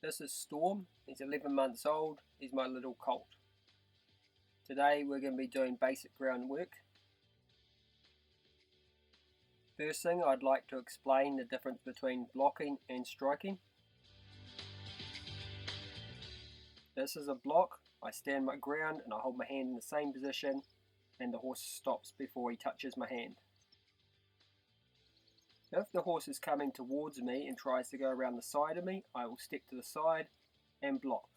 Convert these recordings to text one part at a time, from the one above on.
This is Storm. He's 11 months old. He's my little colt. Today we're going to be doing basic groundwork. First thing, I'd like to explain the difference between blocking and striking. This is a block. I stand my ground and I hold my hand in the same position and the horse stops before he touches my hand. If the horse is coming towards me and tries to go around the side of me, I will step to the side and block.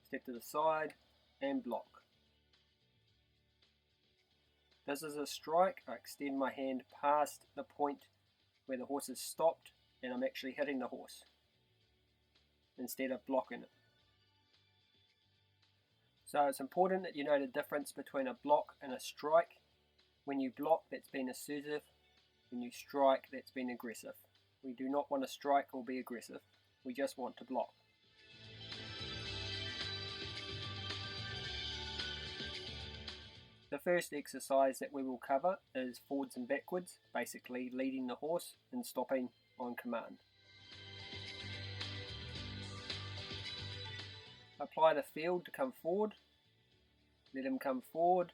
Step to the side and block. This is a strike. I extend my hand past the point where the horse has stopped and I'm actually hitting the horse instead of blocking it. So it's important that you know the difference between a block and a strike. When you block, that's being assertive. When you strike, that's being aggressive. We do not want to strike or be aggressive. We just want to block. The first exercise that we will cover is forwards and backwards, basically leading the horse and stopping on command. Apply the field to come forward, let him come forward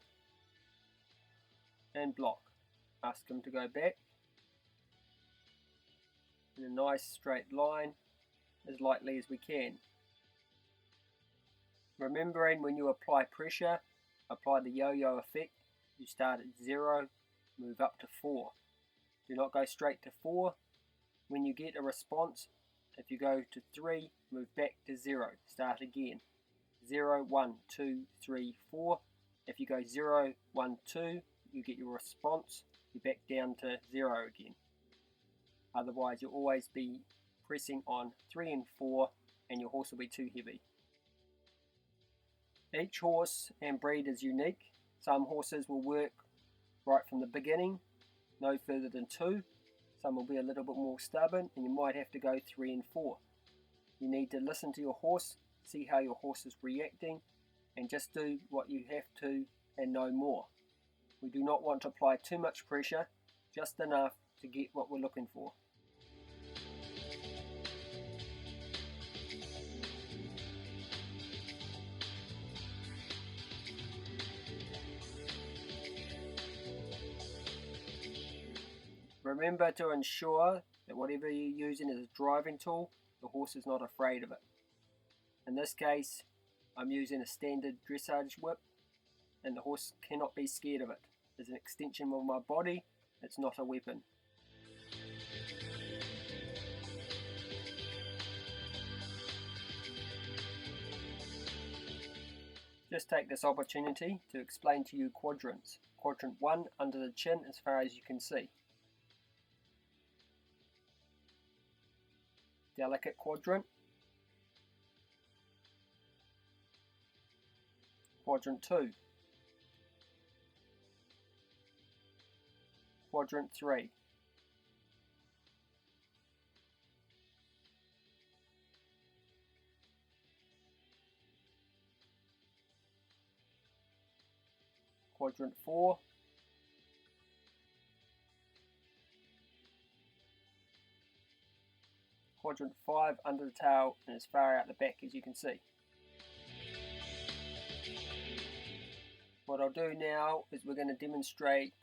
and block. Ask him to go back in a nice straight line as lightly as we can. Remembering when you apply pressure, apply the yo-yo effect. You start at 0, move up to 4. Do not go straight to 4. When you get a response, if you go to 3, move back to 0. Start again. 0, 1, 2, 3, 4. If you go 0, 1, 2, you get your response. You're back down to 0 again. Otherwise, you'll always be pressing on 3 and 4 and your horse will be too heavy. Each horse and breed is unique. Some horses will work right from the beginning, no further than 2. Some will be a little bit more stubborn and you might have to go 3 and 4. You need to listen to your horse, see how your horse is reacting, and just do what you have to and no more. We do not want to apply too much pressure, just enough to get what we're looking for. Remember to ensure that whatever you're using as a driving tool, the horse is not afraid of it. In this case, I'm using a standard dressage whip and the horse cannot be scared of it. It's an extension of my body, it's not a weapon. Just take this opportunity to explain to you quadrants. Quadrant 1 under the chin as far as you can see. Delicate quadrant. Quadrant 2. Quadrant 3. Quadrant 4. Quadrant 5 under the tail and as far out the back as you can see. What I'll do now is we're going to demonstrate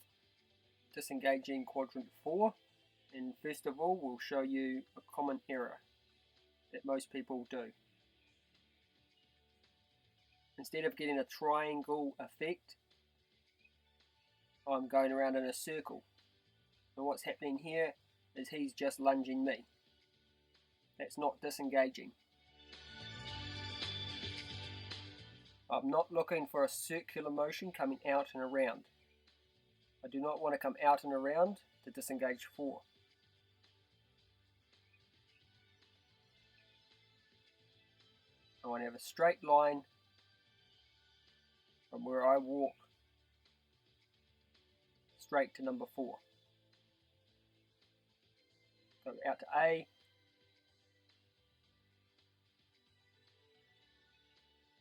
disengaging quadrant 4, and first of all we'll show you a common error that most people do. Instead of getting a triangle effect, I'm going around in a circle, and what's happening here is he's just lunging me. That's not disengaging. I'm not looking for a circular motion coming out and around. I do not want to come out and around to disengage 4. I want to have a straight line from where I walk straight to number 4. Go out to A,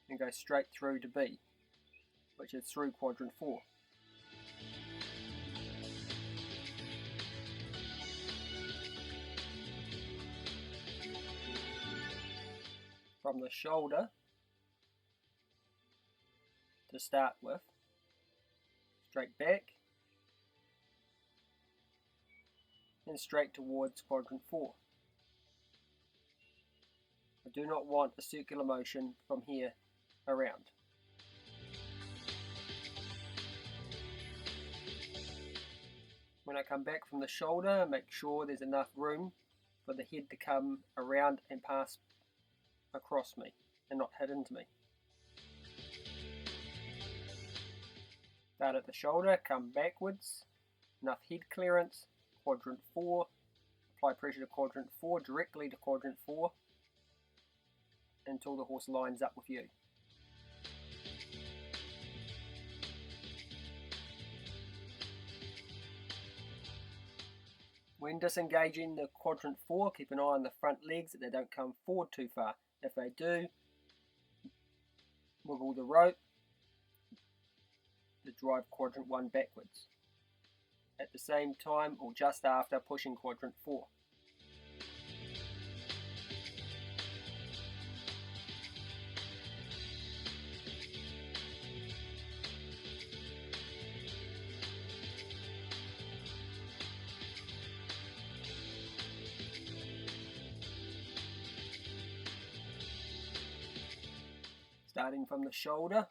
and go straight through to B, which is through quadrant 4. from the shoulder to start with, straight back, and straight towards quadrant 4. I do not want a circular motion from here around. When I come back from the shoulder, make sure there's enough room for the head to come around and pass across me and not hit into me. Start at the shoulder, come backwards, enough head clearance, quadrant 4, apply pressure to quadrant 4, directly to quadrant 4, until the horse lines up with you. When disengaging the quadrant 4, keep an eye on the front legs that they don't come forward too far. If they do, wiggle the rope to drive quadrant 1 backwards. At the same time, or just after, pushing quadrant 4. Starting from the shoulder,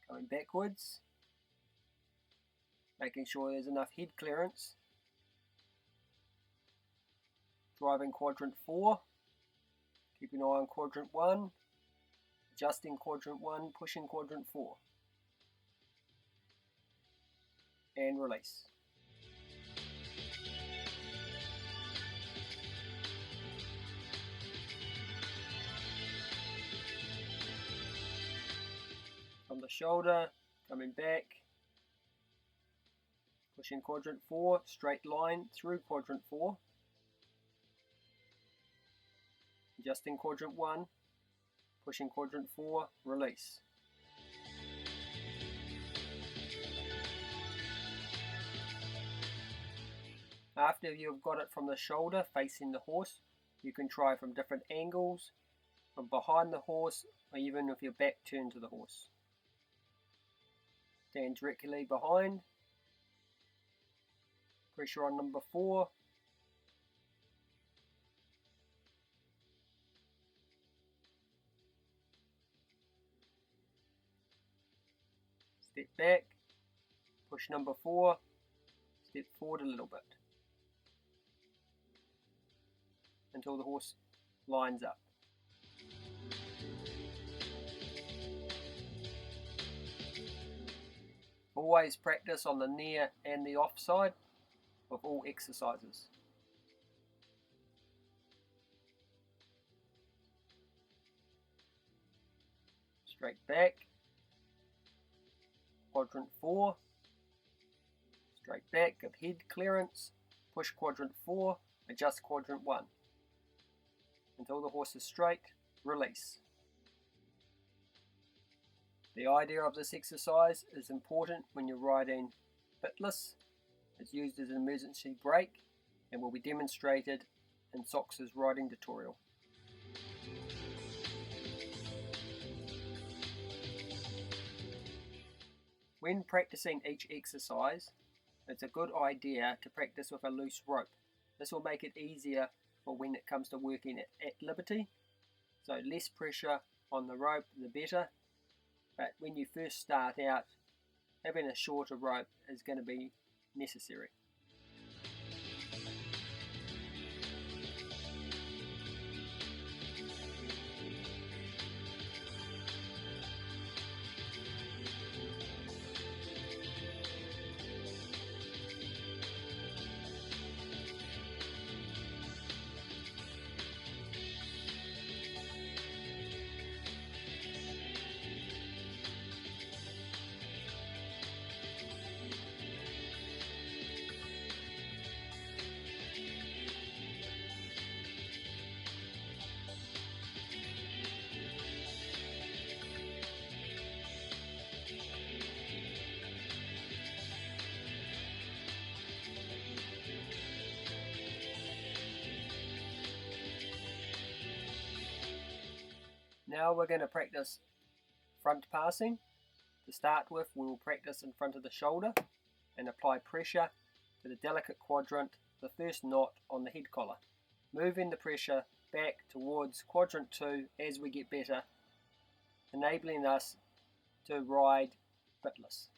going backwards, making sure there's enough head clearance, driving quadrant 4, keeping an eye on quadrant 1, adjusting quadrant 1, pushing quadrant 4, and release. From the shoulder, coming back, pushing quadrant 4, straight line through quadrant 4, adjusting quadrant 1, pushing quadrant 4, release. After you've got it from the shoulder facing the horse, you can try from different angles, from behind the horse, or even with your back turned to the horse. Stand directly behind, pressure on number 4, step back, push number 4, step forward a little bit, until the horse lines up. Always practice on the near and the offside of all exercises. Straight back, quadrant 4, straight back, give head clearance, push quadrant 4, adjust quadrant 1. Until the horse is straight, release. The idea of this exercise is important when you're riding bitless. It's used as an emergency brake and will be demonstrated in Sox's riding tutorial. When practicing each exercise, it's a good idea to practice with a loose rope. This will make it easier for when it comes to working at liberty. So less pressure on the rope, the better. But when you first start out, having a shorter rope is going to be necessary. Now we're going to practice front passing. To start with, we will practice in front of the shoulder and apply pressure to the delicate quadrant, the first knot on the head collar, moving the pressure back towards quadrant 2 as we get better, enabling us to ride bitless.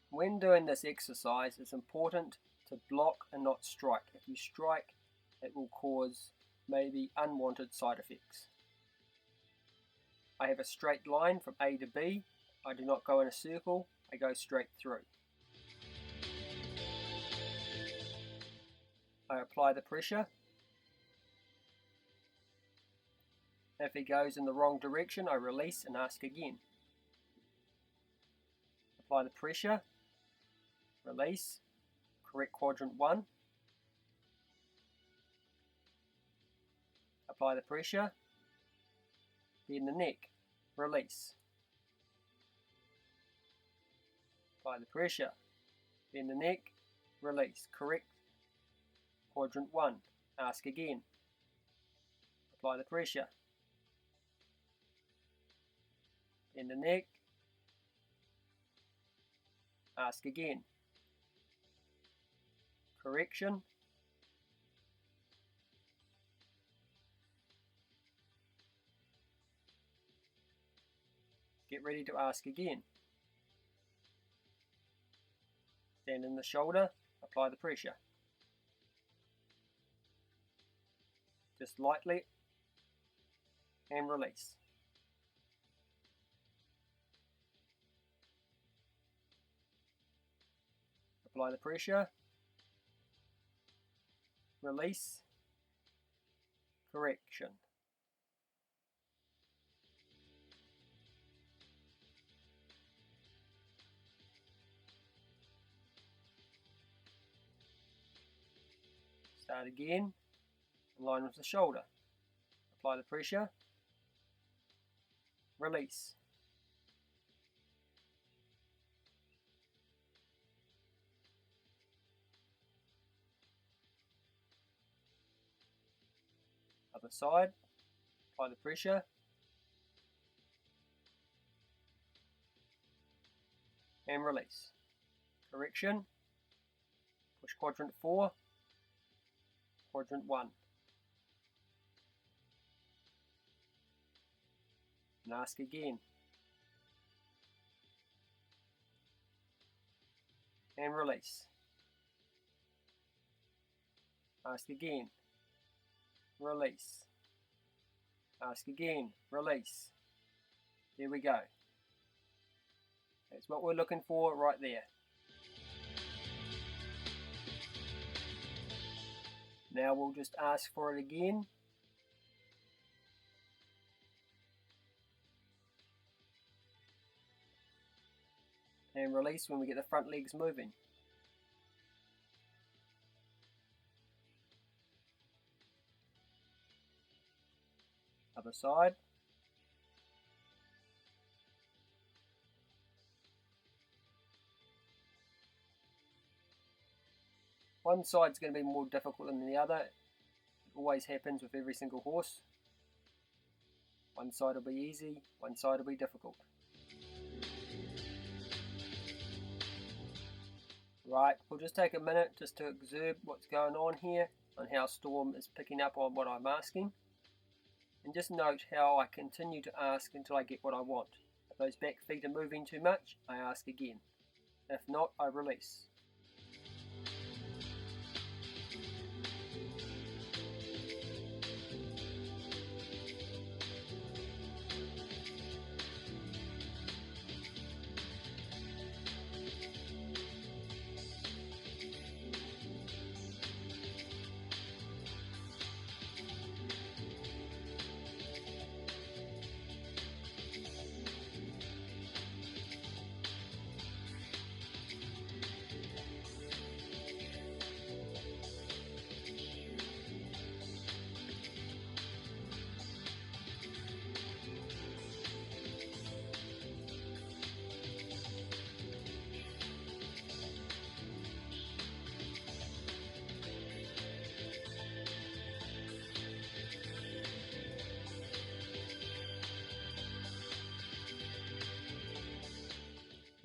When doing this exercise, it's important to block and not strike. If you strike, it will cause maybe unwanted side effects. I have a straight line from A to B. I do not go in a circle, I go straight through. I apply the pressure. If he goes in the wrong direction, I release and ask again. Apply the pressure, release, correct quadrant 1. Apply the pressure, bend the neck, release. Apply the pressure, bend the neck, release, correct quadrant 1, ask again. Apply the pressure, bend the neck, ask again. Correction, get ready to ask again. Stand in the shoulder, apply the pressure. Just lightly and release. Apply the pressure, release, correction. Start again, in line with the shoulder. Apply the pressure, release. Other side, apply the pressure, and release. Correction, push quadrant 4, quadrant 1. And ask again. And release. Ask again. Release. Ask again. Release. There we go. That's what we're looking for right there. Now we'll just ask for it again. And release when we get the front legs moving. Other side. One side's going to be more difficult than the other. It always happens with every single horse. One side will be easy, one side will be difficult. Right, we'll just take a minute just to observe what's going on here and how Storm is picking up on what I'm asking. And just note how I continue to ask until I get what I want. If those back feet are moving too much, I ask again. If not, I release.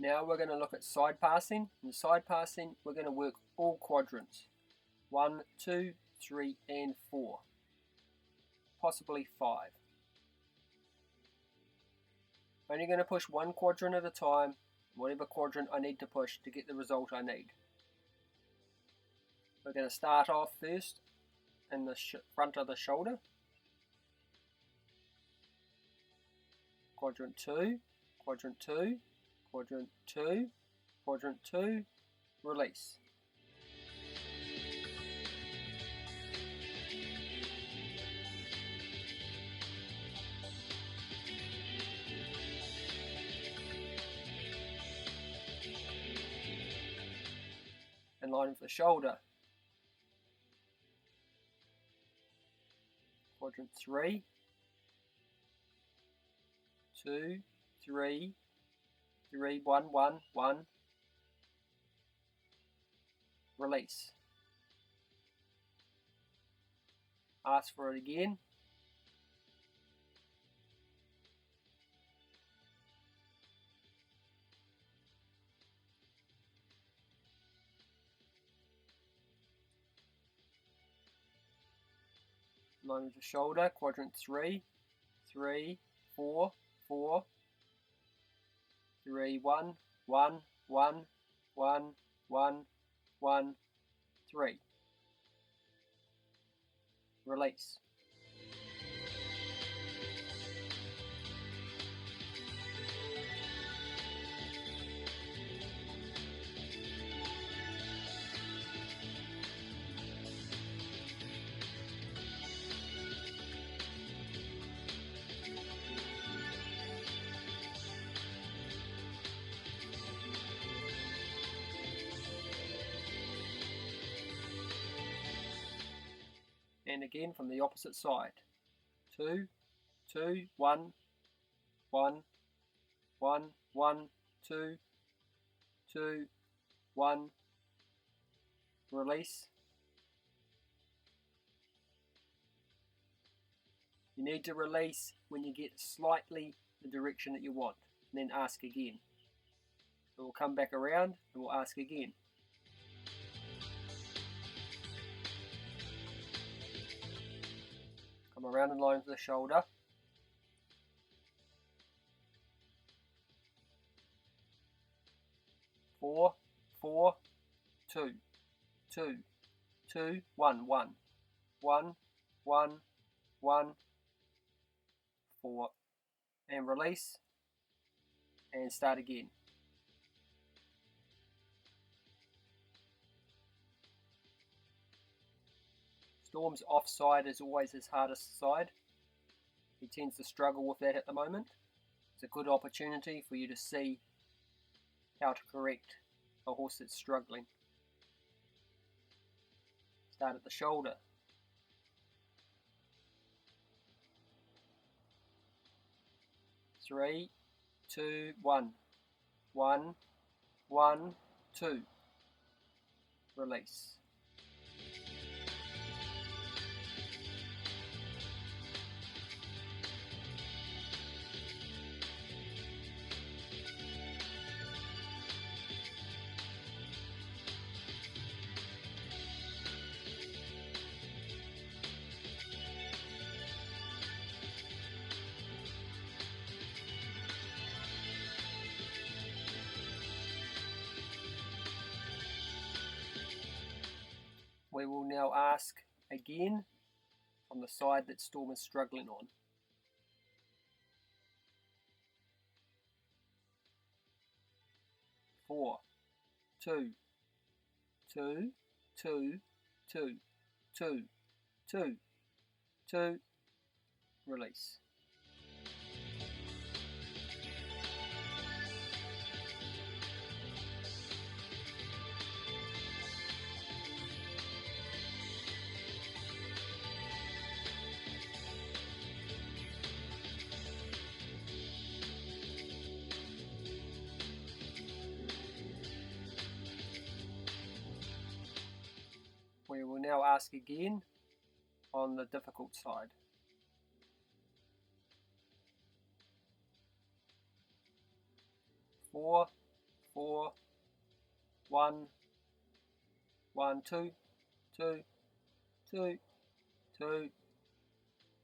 Now we're going to look at side passing. In side passing, we're going to work all quadrants. 1, 2, 3, and 4. Possibly 5. Only going to push one quadrant at a time, whatever quadrant I need to push to get the result I need. We're going to start off first in the front of the shoulder. Quadrant 2, quadrant 2, quadrant 2, quadrant 2, release. In line with the shoulder. Quadrant 3, 2, 3, 3, 1, 1, 1, release. Ask for it again. Line with the shoulder, quadrant 3, 3, 4, 4, 3, 1, 1, 1, 1, 1, 1, 3. Release. And again from the opposite side. 2, 2, 1, 1, 1, 1, 2, 2, 1, release. You need to release when you get slightly the direction that you want, and then ask again. So we'll come back around and we'll ask again. Come around in line with the shoulder. 4, 4, 2, 2, 2, 1, 1, 1, 1, 1, 4, and release, and start again. Storm's offside is always his hardest side. He tends to struggle with that at the moment. It's a good opportunity for you to see how to correct a horse that's struggling. Start at the shoulder. Three, 2, 1, 1, 1, 2. Release. We will now ask again from the side that Storm is struggling on. 4, 2, 2, 2, 2, 2, 2, 2, release. We will now ask again on the difficult side. 4, 4, 1, 1, 2, 2, 2, 2,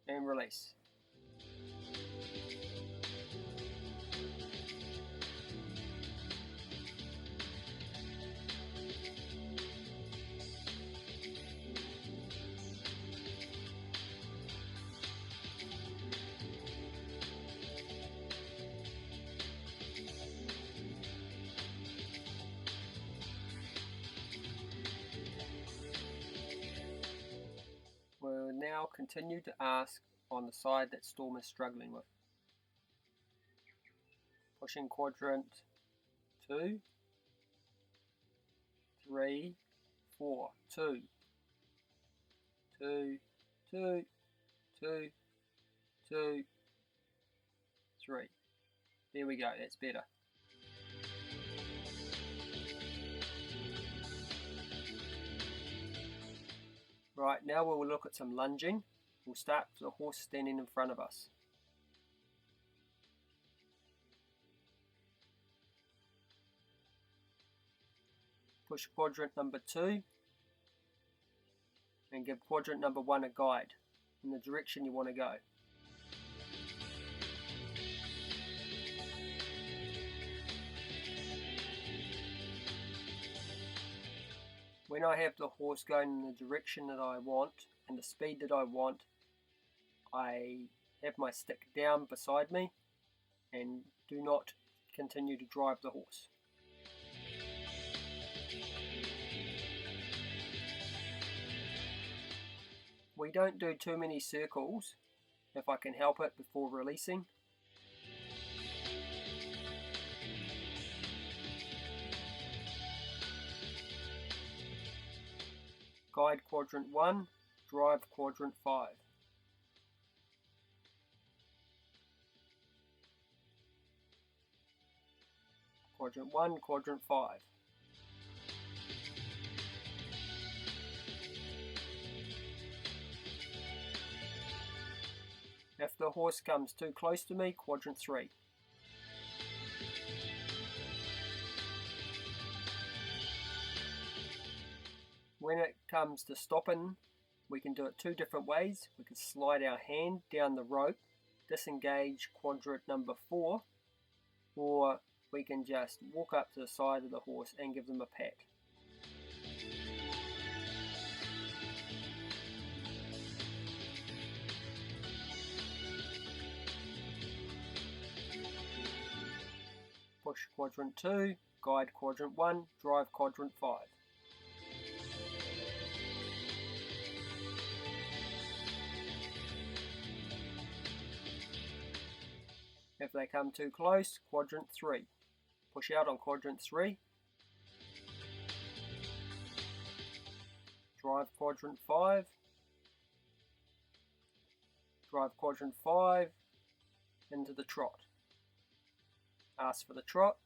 and release. We'll now continue to ask on the side that Storm is struggling with. Pushing quadrant 2, 3, 4, 2, 2, 2, 2, 2, 3. There we go, that's better. Right, now we'll look at some lunging. We'll start with the horse standing in front of us. Push quadrant number 2 and give quadrant number 1 a guide in the direction you want to go. When I have the horse going in the direction that I want and the speed that I want, I have my stick down beside me and do not continue to drive the horse. We don't do too many circles if I can help it before releasing. Guide quadrant 1, drive quadrant 5. Quadrant 1, quadrant 5. If the horse comes too close to me, quadrant 3. When it comes to stopping, we can do it two different ways. We can slide our hand down the rope, disengage quadrant number 4, or we can just walk up to the side of the horse and give them a pat. Push quadrant 2, guide quadrant 1, drive quadrant 5. If they come too close, quadrant 3. Push out on quadrant 3. Drive quadrant 5. Drive quadrant 5 into the trot. Ask for the trot.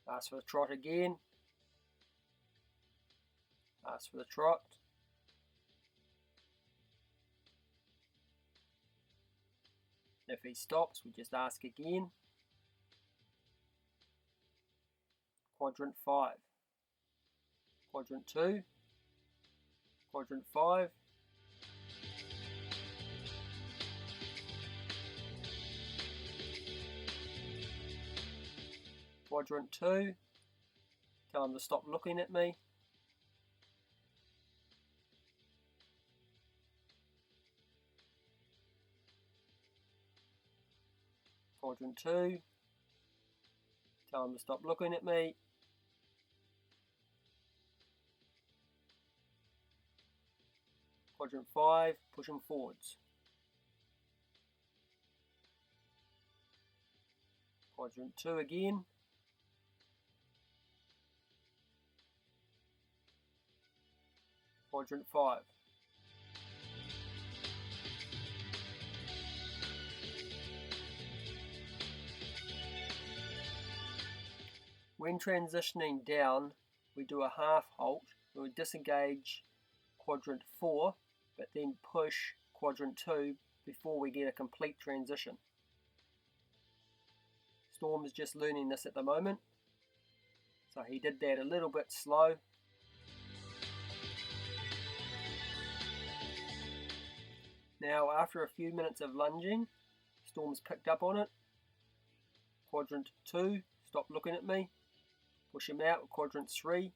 Ask for the trot again. Ask for the trot. If he stops, we just ask again. Quadrant 5. Quadrant 2. Quadrant 5. Quadrant 2. Tell him to stop looking at me. Quadrant 2. Tell him to stop looking at me. Quadrant 5, push him forwards. Quadrant 2 again. Quadrant 5. When transitioning down, we do a half halt we'll disengage quadrant 4, but then push quadrant 2 before we get a complete transition. Storm is just learning this at the moment, so he did that a little bit slow. Now, after a few minutes of lunging, Storm's picked up on it. Quadrant 2, stop looking at me. Push him out. Quadrant 3.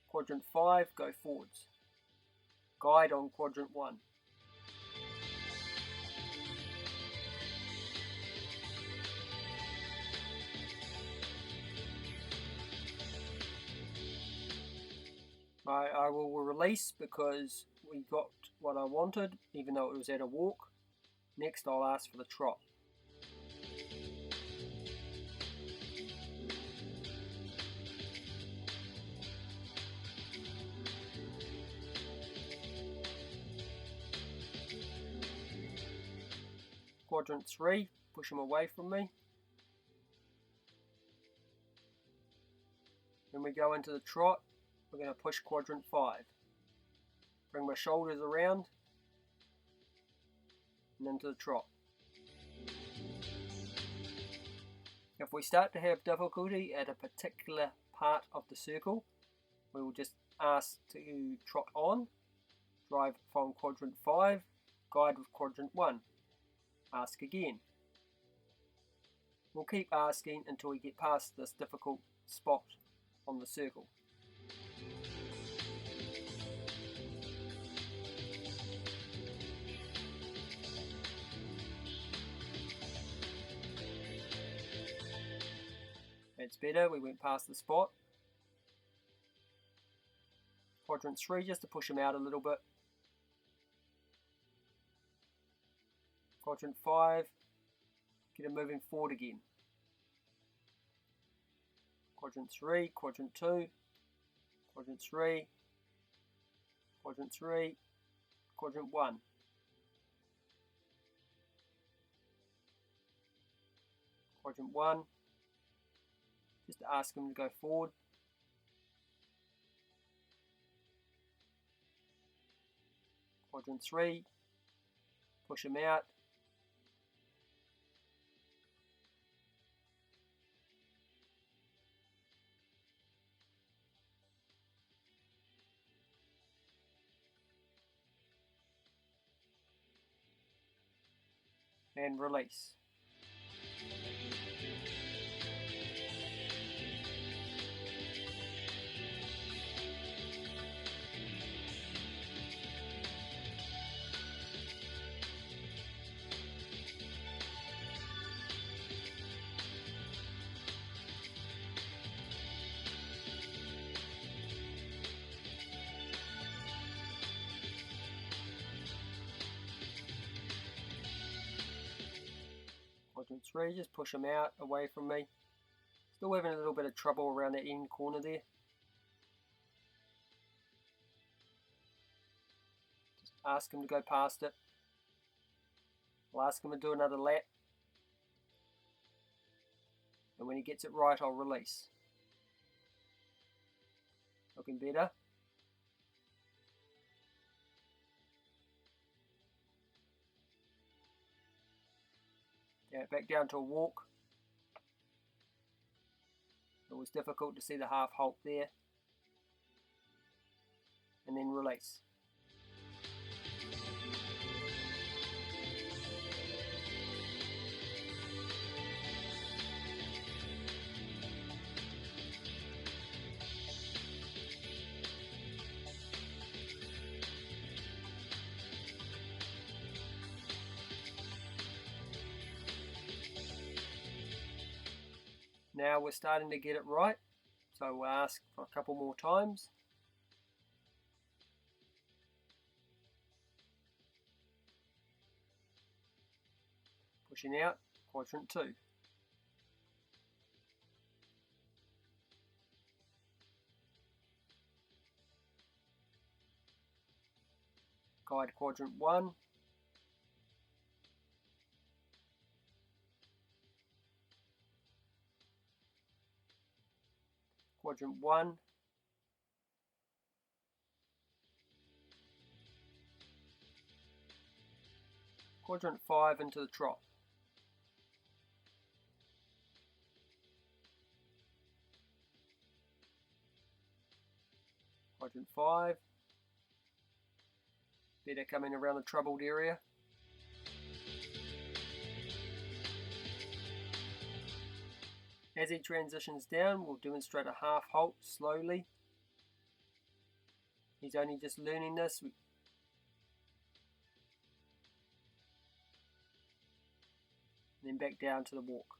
Quadrant 5, go forwards. Guide on quadrant 1. I will release because we got what I wanted, even though it was at a walk. Next, I'll ask for the trot. Quadrant 3, push him away from me. When we go into the trot, we're going to push quadrant 5. Bring my shoulders around and into the trot. If we start to have difficulty at a particular part of the circle, we will just ask to trot on, drive from quadrant 5, guide with quadrant 1. Ask again. We'll keep asking until we get past this difficult spot on the circle. That's better, we went past the spot. Quadrant 3, just to push him out a little bit. Quadrant 5, get him moving forward again. Quadrant 3, quadrant 2, quadrant 3, quadrant 3, quadrant 1. Quadrant 1, just to ask him to go forward. Quadrant 3, push him out. And release. Quadrant 3, just push him out, away from me. Still having a little bit of trouble around that end corner there. Just ask him to go past it. I'll ask him to do another lap. And when he gets it right, I'll release. Looking better. Back down to a walk. It was difficult to see the half halt there. And then release. Now we're starting to get it right, so we'll ask for a couple more times. Pushing out, quadrant 2. Guide quadrant 1. Quadrant 1, Quadrant 5 into the trot. Quadrant 5. Better coming around the troubled area. As he transitions down, we'll demonstrate a half halt slowly. He's only just learning this. Then back down to the walk.